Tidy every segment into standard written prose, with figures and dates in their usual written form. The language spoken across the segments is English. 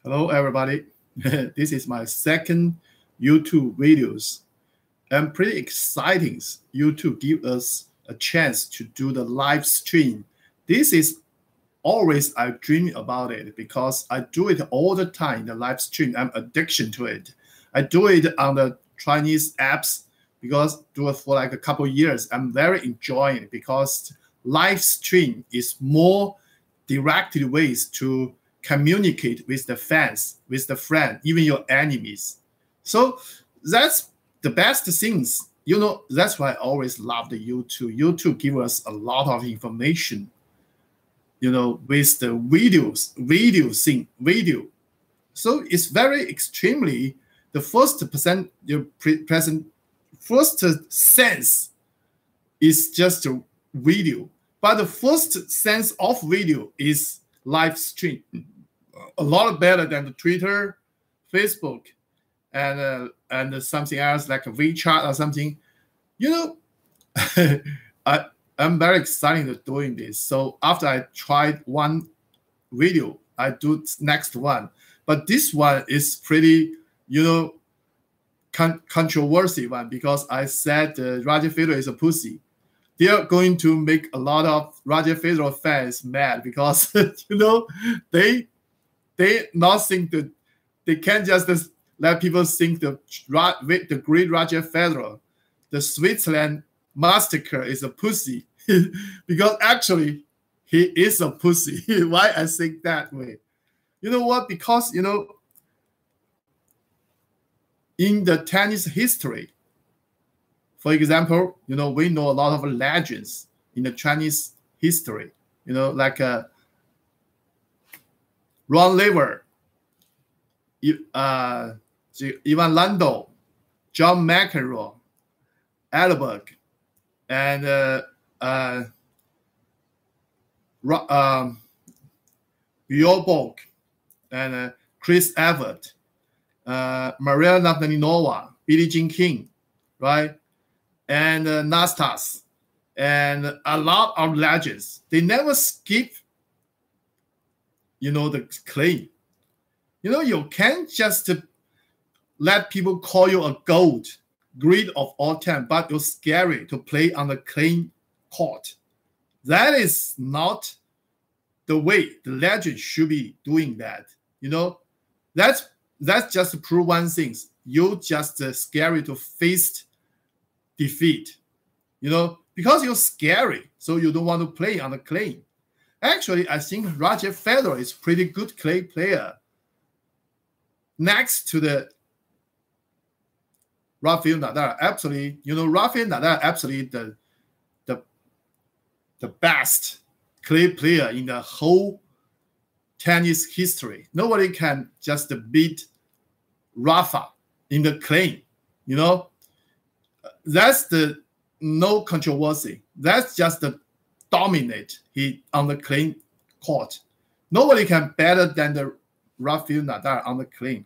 Hello, everybody. This is my second YouTube videos. And pretty exciting. YouTube give us a chance to do the live stream. This is always I dream about it because I do it all the time. The live stream, I'm addiction to it. I do it on the Chinese apps because do it for like a couple of years. I'm very enjoying it because live stream is more directed ways to communicate with the fans, with the friend, even your enemies. So that's the best things. That's why I always love the YouTube. YouTube give us a lot of information, with the video. So it's very extremely, the first sense is just a video. But the first sense of video is live stream. A lot better than the Twitter, Facebook, and something else like a WeChat or something. I'm very excited to doing this. So after I tried one video, I do next one. But this one is pretty, controversial one because I said Roger Federer is a pussy. They are going to make a lot of Roger Federer fans mad because they not think that they can't just let people think the great Roger Federer, the Switzerland massacre is a pussy because actually he is a pussy. Why I think that way? You know what? Because in the tennis history, for example, we know a lot of legends in the Chinese history, like Ron Lever, Ivan Lendl, John McEnroe, Alberg, and Bjork, and Chris Evert, Maria Navratilova, Billie Jean King, right? And Nastas, and a lot of legends. They never skip the claim. You can't just let people call you a GOAT, great of all time, but you're scary to play on the clay court. That is not the way the legend should be doing that. That's just to prove one thing. You just scary to face defeat. Because you're scary, so you don't want to play on the clay. Actually, I think Roger Federer is pretty good clay player. Next to the Rafael Nadal, absolutely, Rafael Nadal absolutely the best clay player in the whole tennis history. Nobody can just beat Rafa in the clay. That's the no controversy. That's just the dominate he on the clay court. Nobody can better than the Rafael Nadal on the clay.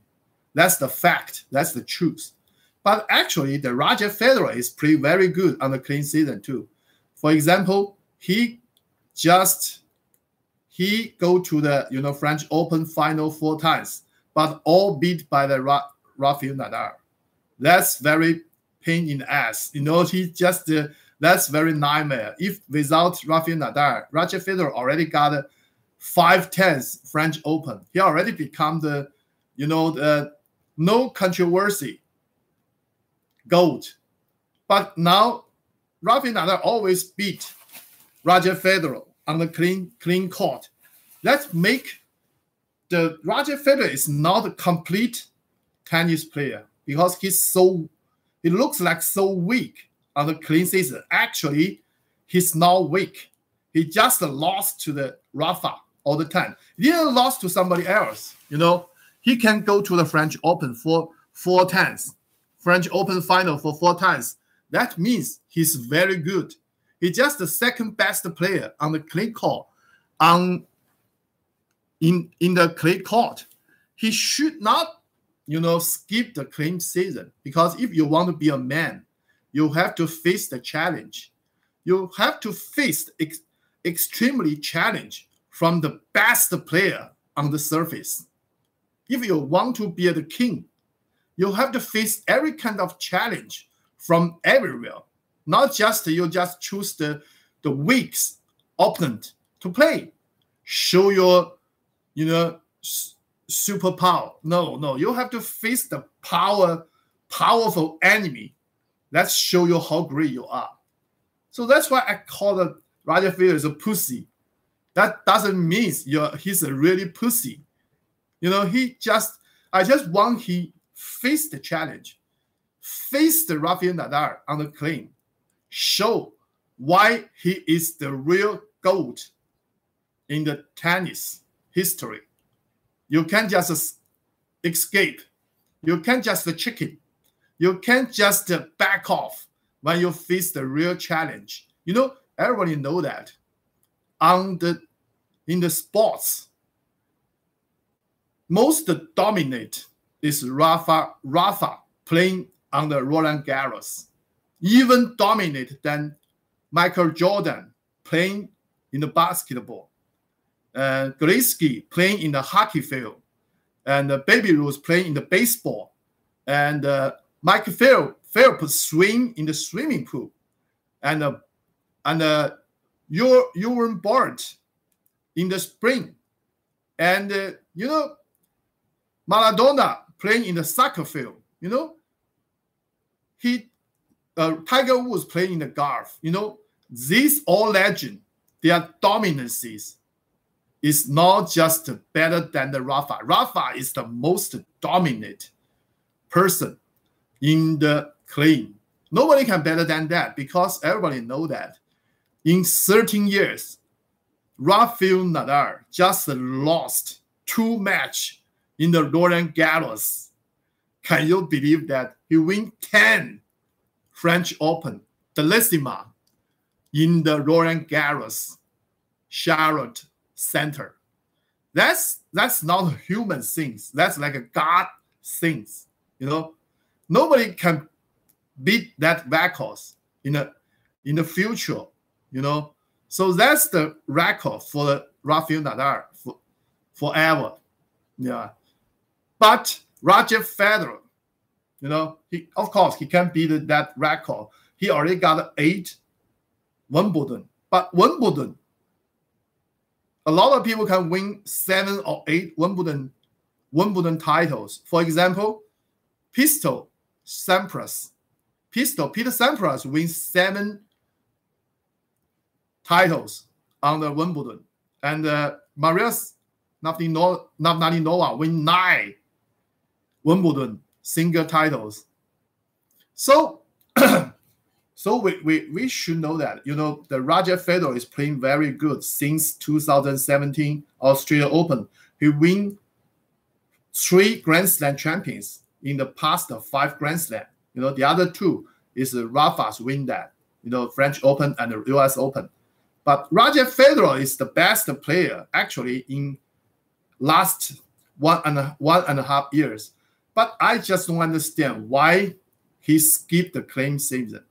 That's the fact. That's the truth. But actually, the Roger Federer is very good on the clay season too. For example, he go to the French Open final 4 times, but all beat by the Rafael Nadal. That's very pain in the ass. He just that's very nightmare. If without Rafael Nadal, Roger Federer already got 5 times French Open. He already become the no controversy GOAT. But now Rafael Nadal always beat Roger Federer on the clean court. Let's make the Roger Federer is not a complete tennis player because he looks like so weak on the clean season. Actually, he's not weak. He just lost to the Rafa all the time. He didn't lost to somebody else. He can go to the French Open for 4 times, French Open final for 4 times. That means he's very good. He's just the second best player on the clay court. In the clay court, he should not, skip the clay season because if you want to be a man, you have to face the challenge. You have to face extremely challenge from the best player on the surface. if you want to be the king, you have to face every kind of challenge from everywhere. Not just you just choose the weak opponent to play. Show your, superpower. No, you have to face the powerful enemy. Let's show you how great you are. So that's why I call the Roger Federer a pussy. That doesn't mean he's a really pussy. I just want he face the challenge, face the Rafael Nadal on the claim, show why he is the real GOAT in the tennis history. You can't just escape. You can't just chicken. You can't just back off when you face the real challenge. Everybody know that. In the sports, most dominate is Rafa playing on the Roland Garros. Even dominate than Michael Jordan playing in the basketball. Gretzky playing in the hockey field. And Baby Ruth playing in the baseball. And Michael Phelps swim in the swimming pool. And Usain Bolt in the spring. And, Maradona playing in the soccer field. Tiger Woods playing in the golf. These all legends, their dominances is not just better than the Rafa. Rafa is the most dominant person in the claim. Nobody can better than that because everybody know that. In 13 years, Rafael Nadal just lost 2 matches in the Roland Garros. Can you believe that? He win 10 French Open, the Lissima, in the Roland Garros, Charlotte Center. That's not a human things. That's like a God things. Nobody can beat that record in the future. So that's the record for the Rafael Nadal forever. Yeah. But Roger Federer, of course, he can beat that record. He already got 8 Wimbledon. But Wimbledon, a lot of people can win 7 or 8 Wimbledon titles. For example, Peter Sampras wins 7 titles on the Wimbledon. And Maria Navratilova win 9 Wimbledon single titles. So we should know that, the Roger Federer is playing very good since 2017 Australia Open. He win 3 Grand Slam champions in the past 5 Grand Slam. The other 2 is Rafa's win that, French Open and the US Open. But Roger Federer is the best player actually in last one and a half years. But I just don't understand why he skipped the claim season.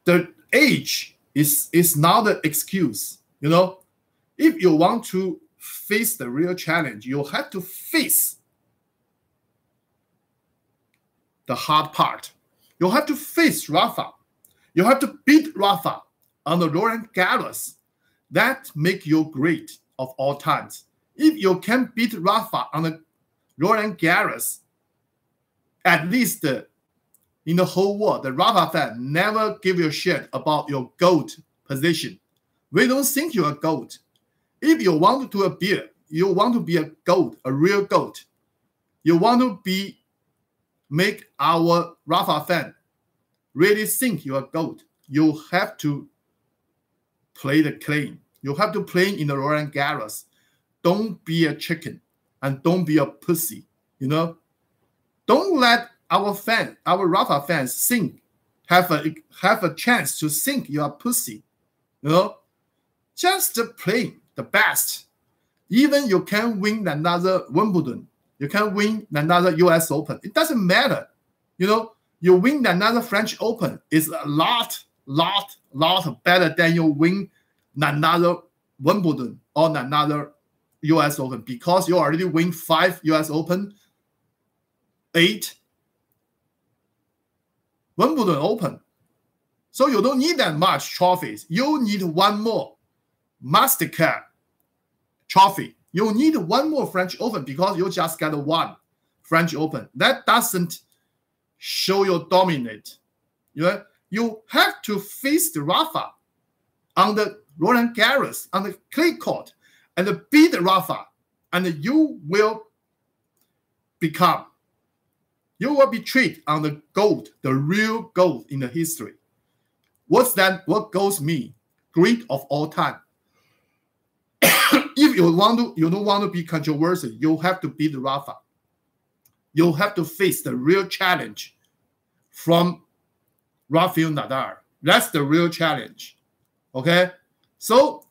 The age is not the excuse. If you want to face the real challenge, you have to face the hard part. You have to face Rafa. You have to beat Rafa on the Roland Garros. That make you great of all times. If you can beat Rafa on the Roland Garros, at least in the whole world, the Rafa fan never give you a shit about your GOAT position. We don't think you're a GOAT. If you want to be a GOAT, a real GOAT, you want to make our Rafa fan really think you're a GOAT, you have to play the claim. You have to play in the Roland Garros. Don't be a chicken and don't be a pussy. Don't let our Rafa fans have a chance to think you are pussy. Just play the best. Even you can win another Wimbledon, you can win another US Open. It doesn't matter. You win another French Open is a lot better than you win another Wimbledon or another US Open because you already win 5 US Open, 8 Wimbledon Open. So you don't need that much trophies. You need one more Mastercard trophy. You need one more French Open because you just got one French Open. That doesn't show you dominate. You have to face the Rafa on the Roland Garros, on the clay court, and beat Rafa, and you will be treated on the gold, the real gold in the history. What's that? What goes mean? Great of all time. If you don't want to be controversial, you have to beat Rafa. You have to face the real challenge from Rafael Nadal. That's the real challenge. Okay? So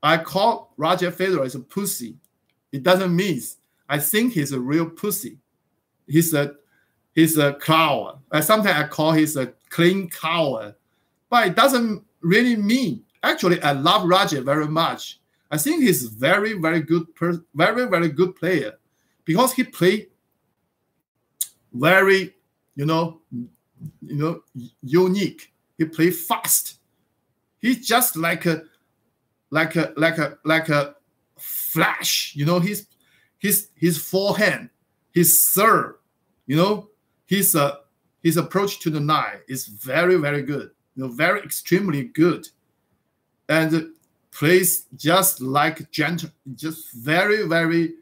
I call Roger Federer as a pussy. It doesn't mean I think he's a real pussy. He's a coward. Sometimes I call he's a clean coward. But it doesn't really mean. Actually, I love Roger very much. I think he's very, very good, very, very good player because he play very, unique. He play fast. He's just like a flash. His forehand, his serve. His approach to the net is very, very good. Very extremely good, and plays just like gentle, just very, very,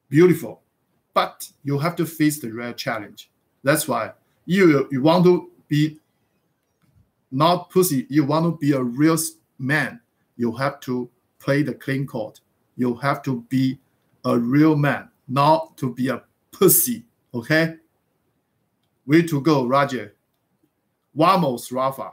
beautiful. But you have to face the real challenge. That's why you want to be not pussy. You want to be a real man. You have to play the clean court. You have to be a real man, not to be a pussy. Okay? Way to go, Roger. Vamos, Rafa.